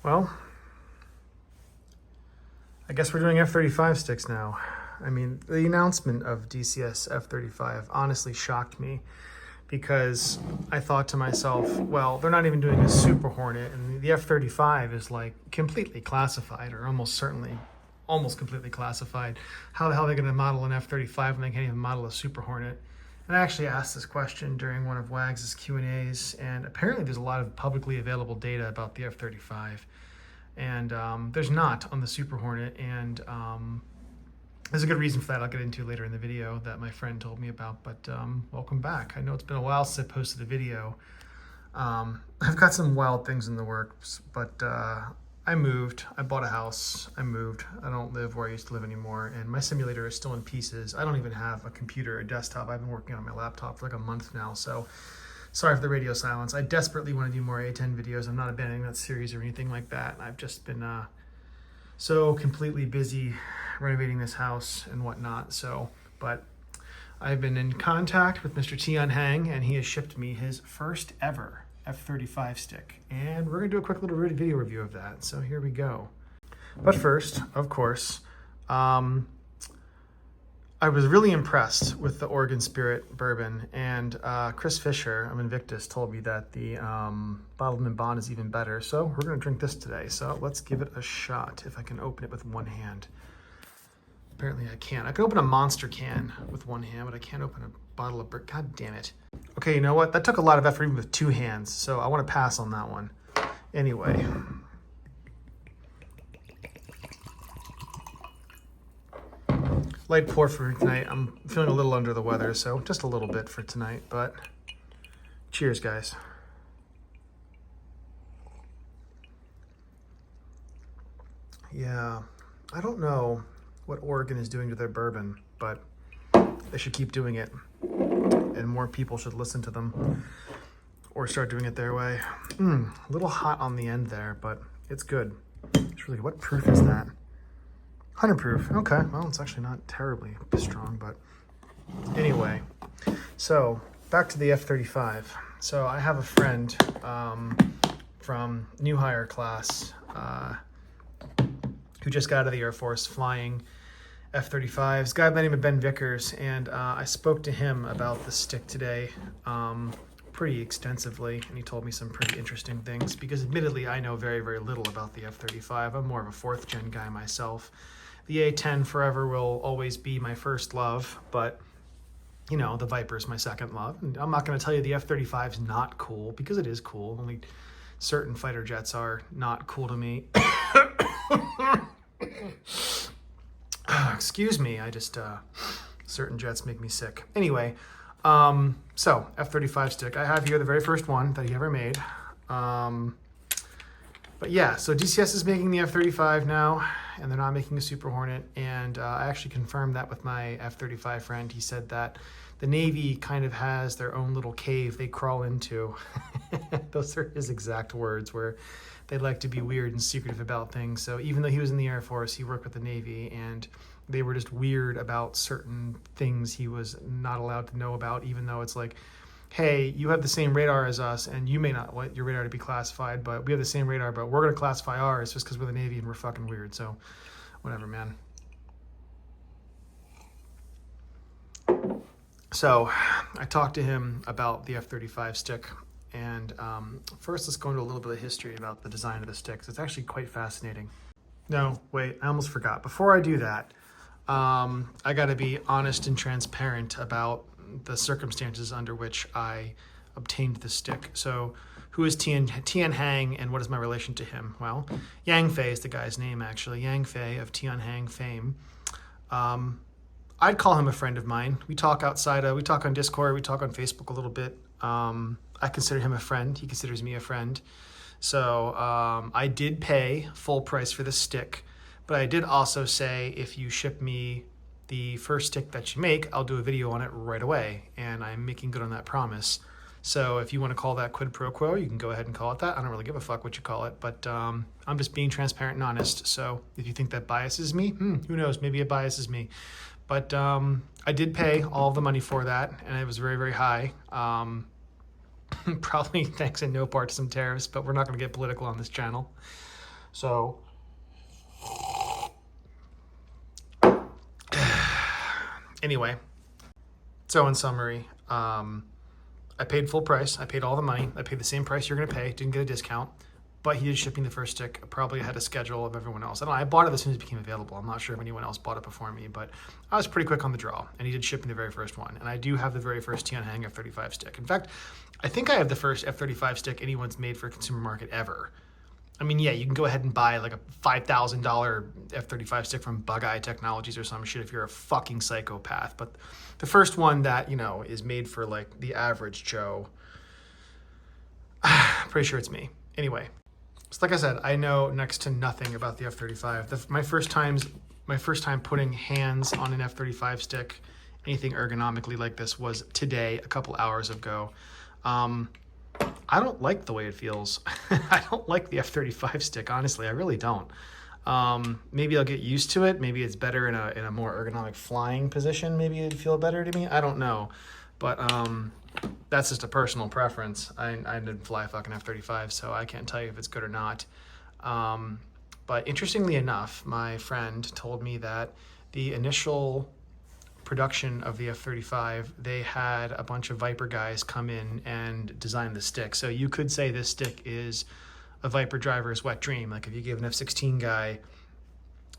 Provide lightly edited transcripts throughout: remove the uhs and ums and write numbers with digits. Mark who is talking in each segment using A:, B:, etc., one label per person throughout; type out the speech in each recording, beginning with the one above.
A: Well, I guess we're doing F-35 sticks now. I mean, the announcement of DCS F-35 honestly shocked me because I thought to myself, well, they're not even doing a Super Hornet, and the F-35 is like completely classified, or almost completely classified. How the hell are they going to model an F-35 when they can't even model a Super Hornet? And I actually asked this question during one of Wags' Q&As, and apparently there's a lot of publicly available data about the F-35. And there's not on the Super Hornet, and there's a good reason for that I'll get into later in the video that my friend told me about, but welcome back. I know it's been a while since I posted a video. I've got some wild things in the works, but I moved, I bought a house, I moved. I don't live where I used to live anymore, and my simulator is still in pieces. I don't even have a computer, a desktop. I've been working on my laptop for like a month now, so sorry for the radio silence. I desperately want to do more A10 videos. I'm not abandoning that series or anything like that. I've just been so completely busy renovating this house and whatnot. So, but I've been in contact with Mr. Tianhang, and he has shipped me his first ever F-35 stick. And we're gonna do a quick little video review of that. So here we go. But first, of course, I was really impressed with the Oregon Spirit bourbon, and Chris Fisher of Invictus told me that the bottled in bond is even better. So we're gonna drink this today. So let's give it a shot. If I can open it with one hand. Apparently I can't. I can open a monster can with one hand, but I can't open a bottle of bourbon. God damn it. Okay, you know what? That took a lot of effort even with two hands, so I want to pass on that one. Anyway. Light pour for tonight. I'm feeling a little under the weather, so just a little bit for tonight, but cheers, guys. Yeah, I don't know what Oregon is doing to their bourbon, but they should keep doing it, and more people should listen to them or start doing it their way. A little hot on the end there, but it's good. It's really good. What proof is that? 100 proof. Okay, well, it's actually not terribly strong, but anyway. So back to the F-35. So I have a friend from new hire class who just got out of the Air Force flying F-35s, a guy by the name of Ben Vickers, and I spoke to him about the stick today pretty extensively, and he told me some pretty interesting things, because admittedly I know very, very little about the F-35. I'm more of a 4th gen guy myself. The A10 forever will always be my first love, but you know, the Viper's my second love. And I'm not going to tell you the F-35 is not cool, because it is cool. Only certain fighter jets are not cool to me. Excuse me, I just, certain jets make me sick. Anyway, so F-35 stick. I have here the very first one that he ever made. But yeah, so DCS is making the F-35 now, and they're not making a Super Hornet. And I actually confirmed that with my F-35 friend. He said that the Navy kind of has their own little cave they crawl into. Those are his exact words, where they like to be weird and secretive about things. So even though he was in the Air Force, he worked with the Navy, and they were just weird about certain things he was not allowed to know about, even though it's like, hey, you have the same radar as us, and you may not want your radar to be classified, but we have the same radar, but we're going to classify ours just because we're the Navy and we're fucking weird. So whatever, man. So I talked to him about the F-35 stick. And first, let's go into a little bit of history about the design of the sticks. It's actually quite fascinating. No, wait, I almost forgot. Before I do that, I got to be honest and transparent about the circumstances under which I obtained the stick. So who is Tianhang, and what is my relation to him? Well, Yang Fei is the guy's name, actually. Yang Fei of Tianhang fame. I'd call him a friend of mine. We talk outside, we talk on Discord, we talk on Facebook a little bit. I consider him a friend. He considers me a friend. So I did pay full price for this stick, but I did also say, if you ship me the first stick that you make, I'll do a video on it right away. And I'm making good on that promise. So if you want to call that quid pro quo, you can go ahead and call it that. I don't really give a fuck what you call it, but I'm just being transparent and honest. So if you think that biases me, who knows, maybe it biases me. But I did pay all the money for that, and it was very, very high. Probably thanks in no part to some tariffs, but we're not going to get political on this channel. So anyway, so in summary, I paid full price. I paid all the money. I paid the same price you're going to pay. Didn't get a discount. But he is shipping the first stick probably ahead of schedule of everyone else. I bought it as soon as it became available. I'm not sure if anyone else bought it before me, but I was pretty quick on the draw. And he did ship me the very first one. And I do have the very first Tianhang F-35 stick. In fact, I think I have the first F-35 stick anyone's made for a consumer market ever. I mean, yeah, you can go ahead and buy like a $5,000 F-35 stick from Bug-Eye Technologies or some shit if you're a fucking psychopath. But the first one that, you know, is made for like the average Joe, pretty sure it's me. Anyway, so like I said, I know next to nothing about the F-35. My first time putting hands on an F-35 stick, anything ergonomically like this, was today, a couple hours ago. I don't like the way it feels. I don't like the F-35 stick, honestly. I really don't. Maybe I'll get used to it. Maybe it's better in a more ergonomic flying position. Maybe it'd feel better to me. I don't know. But that's just a personal preference. I didn't fly a fucking F-35, so I can't tell you if it's good or not. But interestingly enough, my friend told me that the initial production of the F-35, they had a bunch of Viper guys come in and design the stick. So you could say this stick is a Viper driver's wet dream. Like if you give an F-16 guy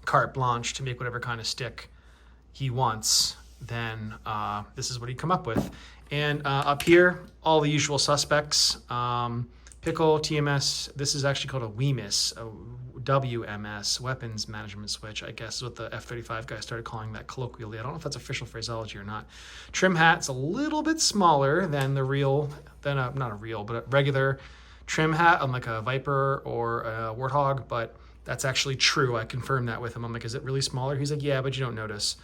A: carte blanche to make whatever kind of stick he wants, then this is what he'd come up with. And up here, all the usual suspects. Pickle, TMS, this is actually called a WEMS, a WMS, Weapons Management Switch, I guess is what the F-35 guys started calling that colloquially. I don't know if that's official phraseology or not. Trim hat's a little bit smaller than the real, not a real, but a regular trim hat on like a Viper or a Warthog, but that's actually true. I confirmed that with him. I'm like, is it really smaller? He's like, yeah, but you don't notice.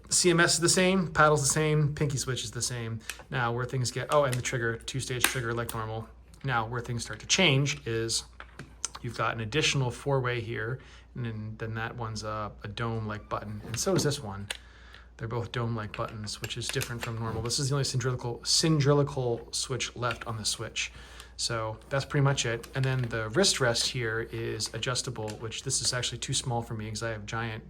A: CMS is the same, paddle's the same, pinky switch is the same. Now where things get, and the trigger, two-stage trigger like normal. Now where things start to change is you've got an additional four-way here, and then that one's a dome-like button, and so is this one. They're both dome-like buttons, which is different from normal. This is the only cylindrical switch left on the switch. So that's pretty much it. And then the wrist rest here is adjustable, which this is actually too small for me because I have giant,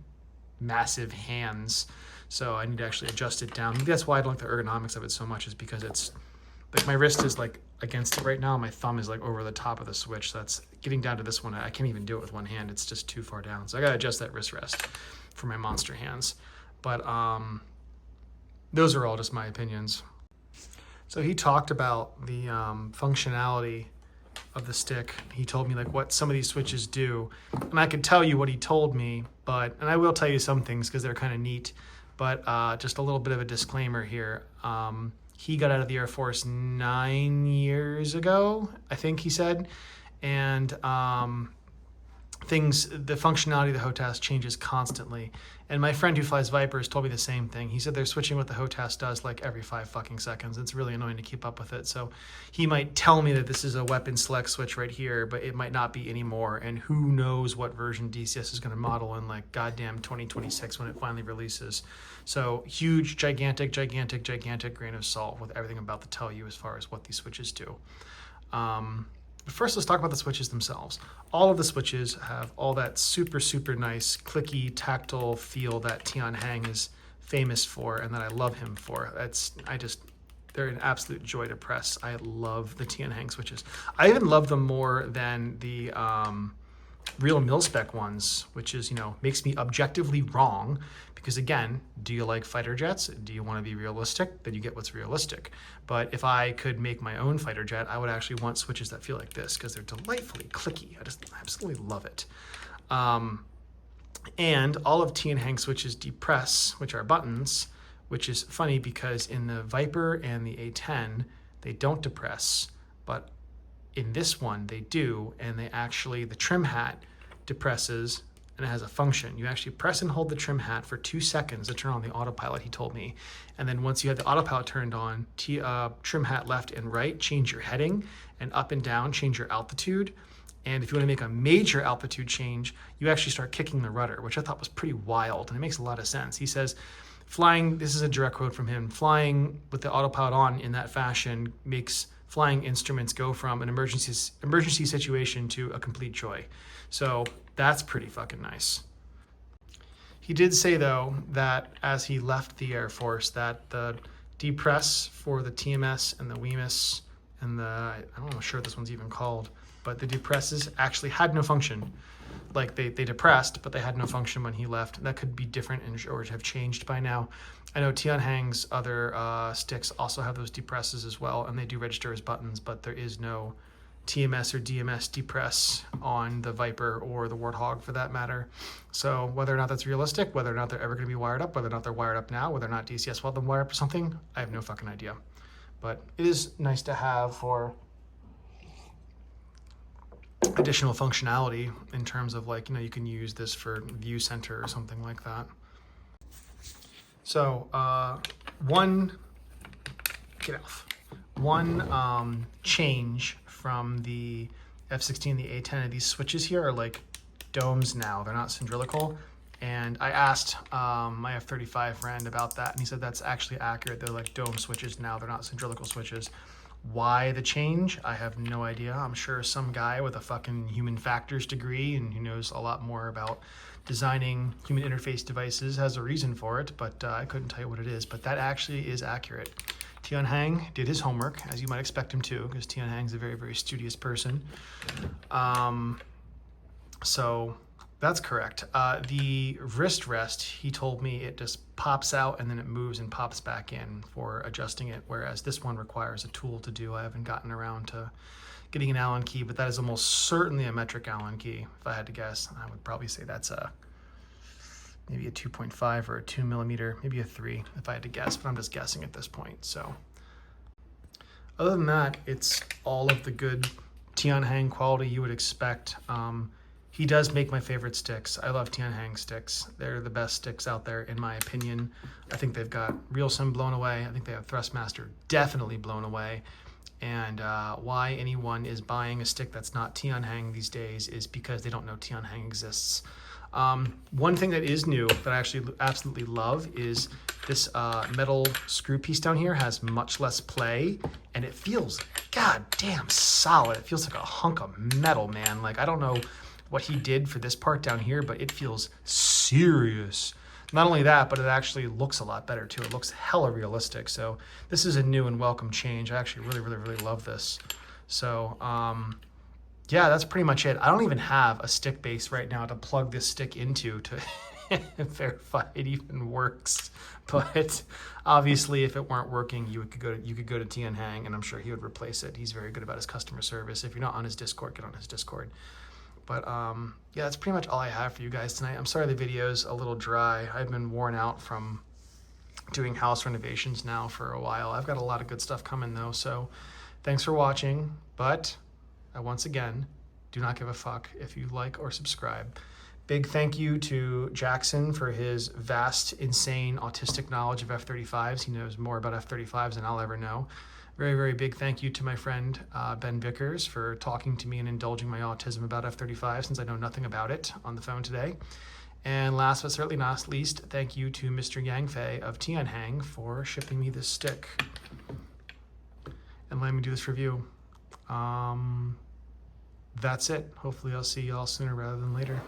A: massive hands. So I need to actually adjust it down. Maybe that's why I don't like the ergonomics of it so much, is because it's like my wrist is like against it right now. My thumb is like over the top of the switch. So that's getting down to this one. I can't even do it with one hand. It's just too far down. So I got to adjust that wrist rest for my monster hands. But those are all just my opinions. So he talked about the functionality of the stick. He told me like what some of these switches do. And I could tell you what he told me, and I will tell you some things because they're kind of neat. But just a little bit of a disclaimer here. He got out of the Air Force 9 years ago, I think he said. And the functionality of the HOTAS changes constantly. And my friend who flies Vipers told me the same thing. He said they're switching what the HOTAS does like every 5 fucking seconds. It's really annoying to keep up with it. So he might tell me that this is a weapon select switch right here, but it might not be anymore. And who knows what version DCS is going to model in like goddamn 2026 when it finally releases. So huge, gigantic grain of salt with everything I'm about to tell you as far as what these switches do. But first, let's talk about the switches themselves. All of the switches have all that super, super nice, clicky, tactile feel that Tianhang is famous for and that I love him for. They're an absolute joy to press. I love the Tianhang switches. I even love them more than the real mil-spec ones, which is, makes me objectively wrong. Because again, do you like fighter jets? Do you want to be realistic? Then you get what's realistic. But if I could make my own fighter jet, I would actually want switches that feel like this because they're delightfully clicky. I just absolutely love it. And all of Tianhang switches depress, which are buttons, which is funny because in the Viper and the A10, they don't depress, but in this one they do, and the trim hat depresses and it has a function. You actually press and hold the trim hat for 2 seconds to turn on the autopilot, he told me. And then once you have the autopilot turned on, trim hat left and right, change your heading, and up and down, change your altitude. And if you want to make a major altitude change, you actually start kicking the rudder, which I thought was pretty wild, and it makes a lot of sense. He says, flying, this is a direct quote from him, flying with the autopilot on in that fashion makes flying instruments go from an emergency situation to a complete joy. So that's pretty fucking nice. He did say, though, that as he left the Air Force, that the depress for the TMS and the WEMIS and I'm not sure what this one's even called, but the depresses actually had no function. Like they depressed, but they had no function when he left. That could be different or have changed by now. I know Tianhang's other sticks also have those depresses as well, and they do register as buttons, but there is no TMS or DMS depress on the Viper or the Warthog for that matter. So whether or not that's realistic, whether or not they're ever going to be wired up, whether or not they're wired up now, whether or not DCS will have them wired up or something, I have no fucking idea. But it is nice to have for additional functionality in terms of like, you can use this for view center or something like that. So one change from the F-16, the A-10, these switches here are like domes now. They're not cylindrical. And I asked my F-35 friend about that, and he said that's actually accurate. They're like dome switches now. They're not cylindrical switches. Why the change? I have no idea. I'm sure some guy with a fucking human factors degree and who knows a lot more about designing human interface devices has a reason for it, but I couldn't tell you what it is. But that actually is accurate. Tianhang did his homework, as you might expect him to, because Tianhang's a very, very studious person. So that's correct. The wrist rest, he told me it just pops out and then it moves and pops back in for adjusting it, whereas this one requires a tool to do. I haven't gotten around to getting an Allen key, but that is almost certainly a metric Allen key. If I had to guess, I would probably say that's maybe a 2.5 or a 2 millimeter, maybe a 3 if I had to guess, but I'm just guessing at this point. So other than that, it's all of the good Tianhang quality you would expect. He does make my favorite sticks. I love Tianhang sticks. They're the best sticks out there, in my opinion. I think they've got Reelson blown away. I think they have Thrustmaster definitely blown away. And why anyone is buying a stick that's not Tianhang these days is because they don't know Tianhang exists. One thing that is new that I actually absolutely love is this metal screw piece down here has much less play, and it feels goddamn solid. It feels like a hunk of metal, man. Like, I don't know what he did for this part down here, but it feels serious. Not only that, but it actually looks a lot better too. It looks hella realistic. So this is a new and welcome change. I actually really, really, really love this. So yeah, that's pretty much it. I don't even have a stick base right now to plug this stick into to verify it even works. But obviously, if it weren't working, you could go to Tianhang, and I'm sure he would replace it. He's very good about his customer service. If you're not on his Discord, get on his Discord. But yeah, that's pretty much all I have for you guys tonight. I'm sorry the video's a little dry. I've been worn out from doing house renovations now for a while. I've got a lot of good stuff coming though, so thanks for watching. But once again, do not give a fuck if you like or subscribe. Big thank you to Jackson for his vast, insane, autistic knowledge of F-35s. He knows more about F-35s than I'll ever know. Very, very big thank you to my friend Ben Vickers for talking to me and indulging my autism about F-35 since I know nothing about it on the phone today. And last but certainly not least, thank you to Mr. Yangfei of Tianhang for shipping me this stick and letting me do this review. That's it. Hopefully I'll see y'all sooner rather than later.